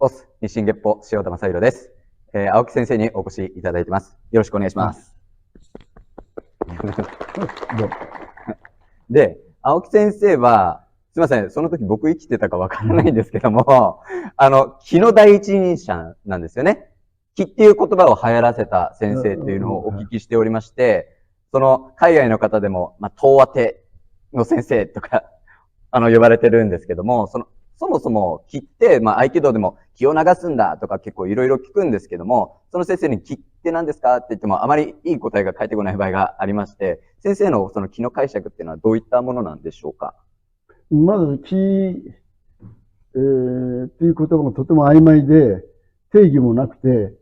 オス日進月歩塩田正宏です。青木先生にお越しいただいてます。よろしくお願いします。で、青木先生は、すみません、その時僕生きてたかわからないんですけども、気の第一人者なんですよね。気っていう言葉を流行らせた先生というのをお聞きしておりまして、その海外の方でも、東亜手の先生とか、呼ばれてるんですけども、そもそも気って、合気道でも気を流すんだとか結構いろいろ聞くんですけども、その先生に気って何ですかって言ってもあまりいい答えが返ってこない場合がありまして、先生のその気の解釈っていうのはどういったものなんでしょうか？まず気、っていう言葉がとても曖昧で、定義もなくて、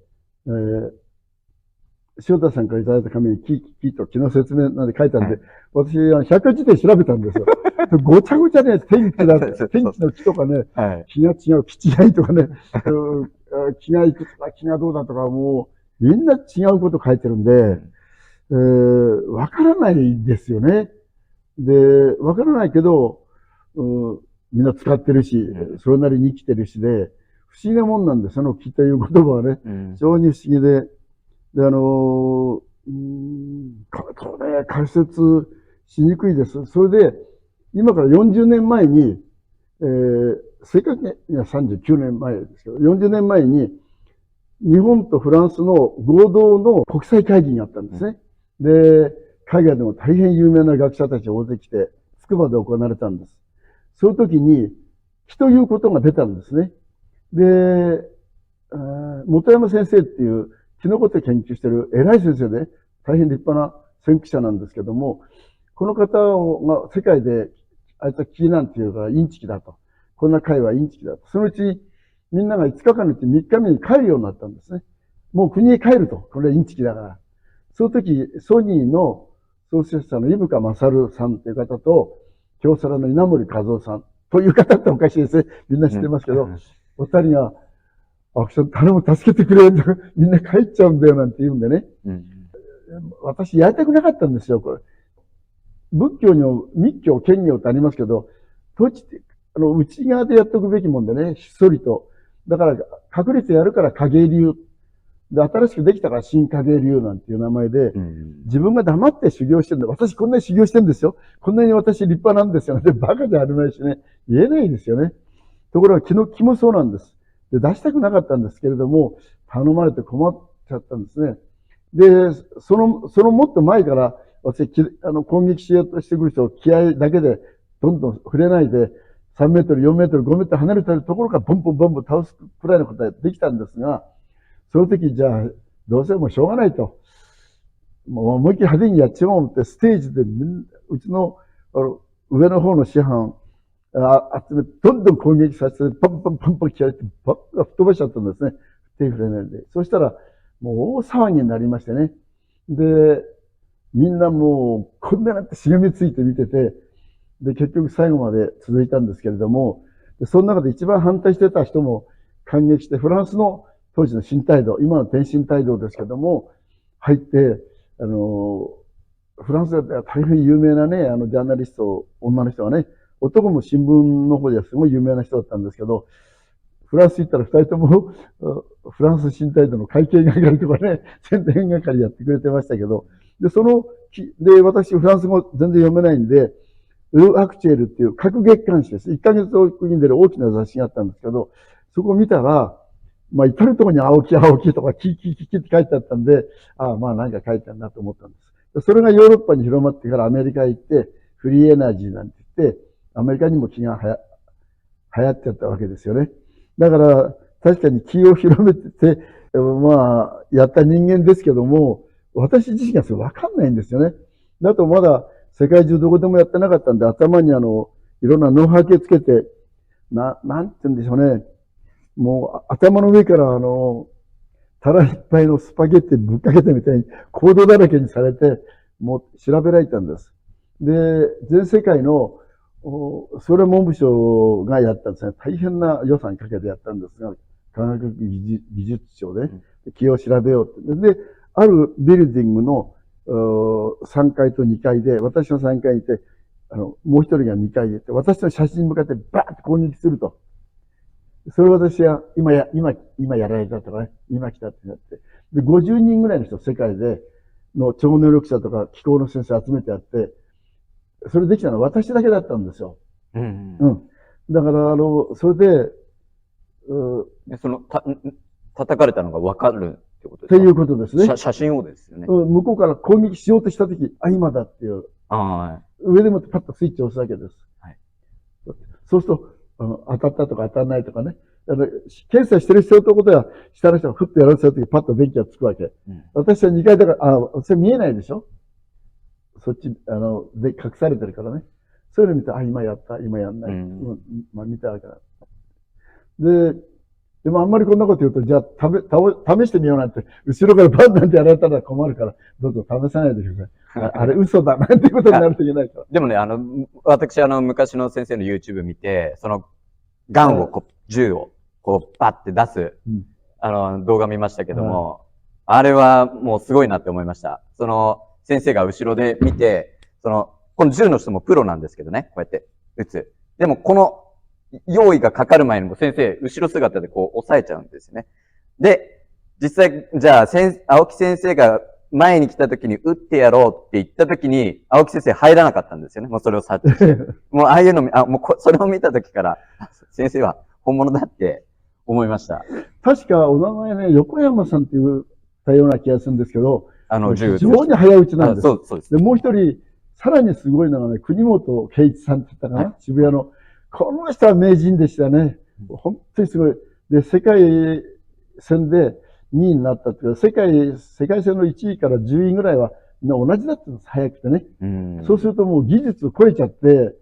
塩田さんからいただいた紙に気と気の説明なんて書いたんで、はい、私、百科事典調べたんですよ。ごちゃごちゃね、天気の気とかね、はい、気が違う、気違いとかね、気がいくつか、気がどうだとか、もう、みんな違うこと書いてるんで、わからないですよね。で、わからないけど、みんな使ってるし、それなりに生きてるしで、不思議なもんなんで、その気という言葉はね、非常に不思議で、で、これ解説しにくいです。それで、今から40年前に、正確には39年前ですけど、40年前に、日本とフランスの合同の国際会議があったんですね。で、海外でも大変有名な学者たちが大勢来て、つくばで行われたんです。その時に、気ということが出たんですね。で、本山先生っていう気のことを研究している偉い先生で、大変立派な先駆者なんですけども、この方が世界で、あいつは気なんていうか、インチキだと。こんな会はインチキだと。そのうち、みんなが5日間のうち3日目に帰るようになったんですね。もう国へ帰ると。これはインチキだから。その時、ソニーの創設者の伊深勝さんという方と、京セラの稲森和夫さんという方っておかしいですね。みんな知ってますけど、お二人が、青木さん頼む、助けてくれ。みんな帰っちゃうんだよなんて言うんでね。私やりたくなかったんですよ、これ。仏教にも密教、兼業ってありますけど、内側でやっておくべきもんでね、ひっそりと。だから、隠れてやるから影流。で、新しくできたから新影流なんていう名前で、自分が黙って修行してるんだ。私こんなに修行してるんですよ。こんなに私立派なんですよね。バカじゃありまいしね。言えないですよね。ところが気もそうなんです。で、出したくなかったんですけれども、頼まれて困っちゃったんですね。で、そのもっと前から、私、攻撃しようとしてくる人を気合だけでどんどん触れないで、3メートル、4メートル、5メートル離れてるところからボンボンボンボン倒すくらいのことができたんですが、その時じゃあ、どうせもうしょうがないと。もう思いっきり派手にやっちまおうって、ステージでうちの上の方の師範、集めて、どんどん攻撃させて、パンパンパンパン切られて、バッと吹っ飛ばしちゃったんですね。手触れないで。そしたら、もう大騒ぎになりましてね。で、みんなもう、こんななってしがみついて見てて、で、結局最後まで続いたんですけれども、その中で一番反対してた人も感激して、フランスの当時の新態度、今の天津態度ですけども、入って、フランスでは大変有名なね、ジャーナリスト、女の人がね、男も新聞の方ではすごい有名な人だったんですけど、フランス行ったら二人ともフランス新態度の会計係とかね、宣伝係やってくれてましたけど、で、私フランス語全然読めないんで、ル・アクチュエルっていう各月刊誌です。1ヶ月おきに出る大きな雑誌があったんですけど、そこを見たら、至るところに青木とかキって書いてあったんで、何か書いてあるなと思ったんです。それがヨーロッパに広まってからアメリカへ行って、フリーエナジーなんて言って、アメリカにも気が流行っちゃったわけですよね。だから、確かに気を広めてて、やった人間ですけども、私自身がそれわかんないんですよね。だとまだ世界中どこでもやってなかったんで、頭にいろんな脳波計つけて、なんて言うんでしょうね。もう頭の上から皿いっぱいのスパゲッティぶっかけたみたいにコードだらけにされて、もう調べられたんです。で、全世界のそれ文部省がやったんですね。大変な予算かけてやったんですが、科学技術庁で気を調べようって。で、あるビルディングの3階と2階で、私の3階にいて、もう一人が2階にいて、私の写真に向かってバーッと攻撃すると。それ私は今やられたとかね、今来たってなって。で、50人ぐらいの人、世界での超能力者とか気候の先生集めてやって、それできたのは私だけだったんですよ。うん。うん。だから、それで、叩かれたのが分かるってことですか？っていうことですね。写真をですよね。向こうから攻撃しようとしたとき、あ、今だっていう。はい。上でもってパッとスイッチを押すわけです。はい。そうすると、当たったとか当たらないとかね。検査してる人のところでは、下の人がふっとやらせたとき、パッと電気がつくわけ。うん、私は2回だから、それ見えないでしょ？そっち、で、隠されてるからね。そういうの見て、あ、今やった、今やんない。まあ見たわけだ。でもあんまりこんなこと言うと、じゃあ、試してみようなんて、後ろからバンなんてやられたら困るから、どうぞ試さないでください。あれ嘘だなんていうことになるといけないから。でもね、私、昔の先生の YouTube 見て、ガンを銃を、パッて出す、動画見ましたけども、あれはもうすごいなって思いました。先生が後ろで見て、この銃の人もプロなんですけどね、こうやって撃つ。でも、この用意がかかる前にも先生、後ろ姿で押さえちゃうんですよね。で、実際、じゃあ、青木先生が前に来た時に撃ってやろうって言った時に、青木先生入らなかったんですよね。もうそれを察知して。もうああいうの、もうそれを見た時から、先生は本物だって思いました。確かお名前ね、横山さんって言ったような気がするんですけど、非常に早打ちなんです。そうです。で、もう一人、さらにすごいのがね、国本圭一さんって言ったかな、渋谷の。この人は名人でしたね。本当にすごい。で、世界戦で2位になったっていうか、世界戦の1位から10位ぐらいは同じだったんです、早くてね。そうするともう技術を超えちゃって、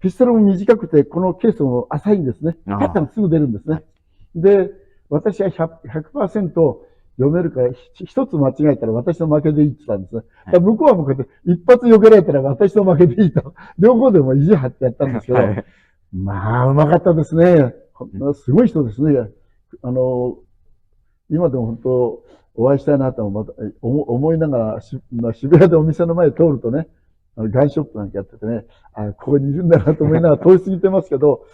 ピストルも短くて、このケースも浅いんですね。パッタンすぐ出るんですね。で、私は 100% 読めるから、一つ間違えたら私の負けでいいって言ったんですね。だ向こうは向こうで一発避けられたら私の負けでいいと。両方でも意地張ってやったんですけど、まあ、うまかったですね。すごい人ですね。今でも本当、お会いしたいなと思いながら、渋谷でお店の前通るとね、ガンショップなんかやっててね、ここにいるんだなと思いながら通り過ぎてますけど、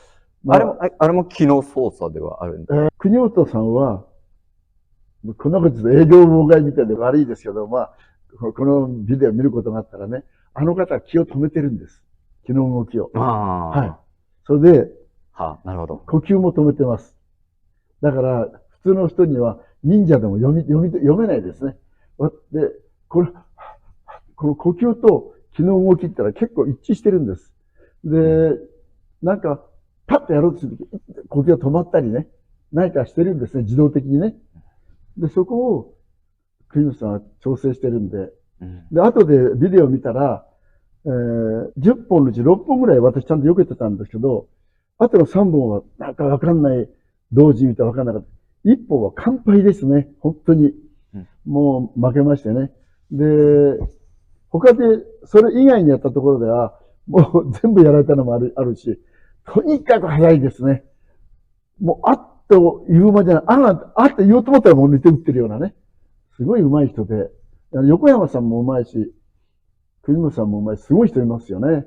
あれも機能操作ではあるんですか？国本さんは、こんなこと言うと営業妨害みたいで悪いですけど、まあ、このビデオ見ることがあったらね、あの方は気を止めてるんです。気の動きを。はい。それで、なるほど。呼吸も止めてます。だから、普通の人には忍者でも読めないですね。で、この呼吸と気の動きってのは結構一致してるんです。で、なんか、パッとやろうとするとき、呼吸が止まったりね、何かしてるんですね、自動的にね。で、そこを、国本さんは調整してるんで、で、後でビデオ見たら、10本のうち6本ぐらい私ちゃんと避けてたんですけど、あとの3本はなんかわかんない、同時見てわかんなかった。1本は完敗ですね、本当に。もう負けましてね。で、他で、それ以外にやったところでは、もう全部やられたのもあるし、とにかく早いですね。もう、あっと言うまでない、あって言おうと思ったらもう寝て打ってるようなね。すごい上手い人で、横山さんも上手いし、国本さんも上手い、すごい人いますよね。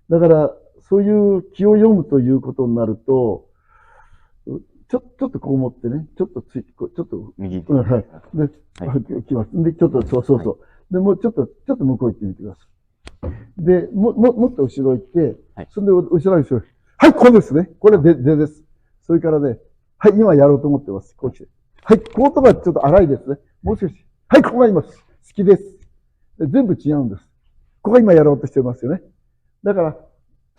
だから、そういう気を読むということになると、ちょっとこう持ってね、ちょっと右手。はい。で、来ます。で、ちょっと、そう。で、もうちょっと向こう行ってみてください。で、もっと後ろ行って、それで後ろにする。はい、ここですね。これです。それからね、はい、今やろうと思ってます。こう来て。はい、こことがちょっと荒いですね。もう少し。はい、ここが今、好きです。全部違うんです。ここが今やろうとしてますよね。だから、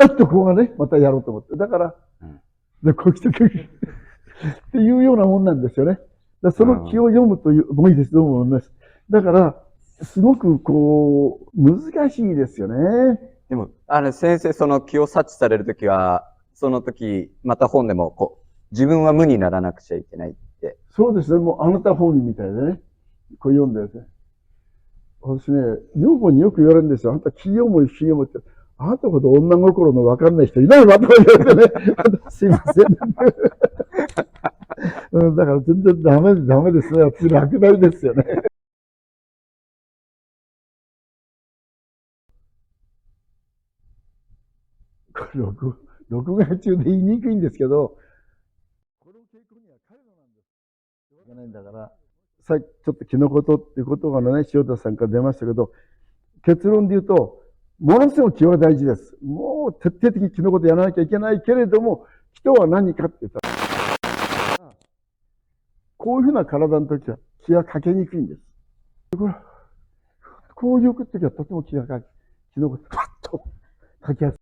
ここがね、またやろうと思って。だから、で、こう来てくる。っていうようなもんなんですよね。その気を読むという、もういいです、どうも思います。だから、すごく難しいですよね。でも、先生、その気を察知されるときは、その時、また本でも、自分は無にならなくちゃいけないって。そうですね、もうあなた本人みたいでね。こう読んでですね。私ね、女房によく言われるんですよ。あんた気読むって。あなたほど女心のわかんない人いないわとか言われてね。すいません。だから全然ダメですね。私落第ですよね。これ録画中で言いにくいんですけど、いけないんだから、さっきちょっとキノコとっていうことがね、塩田さんから出ましたけど、結論で言うと、ものすごく気は大事です。もう徹底的にキノコでやらなきゃいけないけれども、人は何かって言ったら、こういうふうな体の時は気がかけにくいんです。こういう時はとても気がかけ、キノコパッとかきやすい。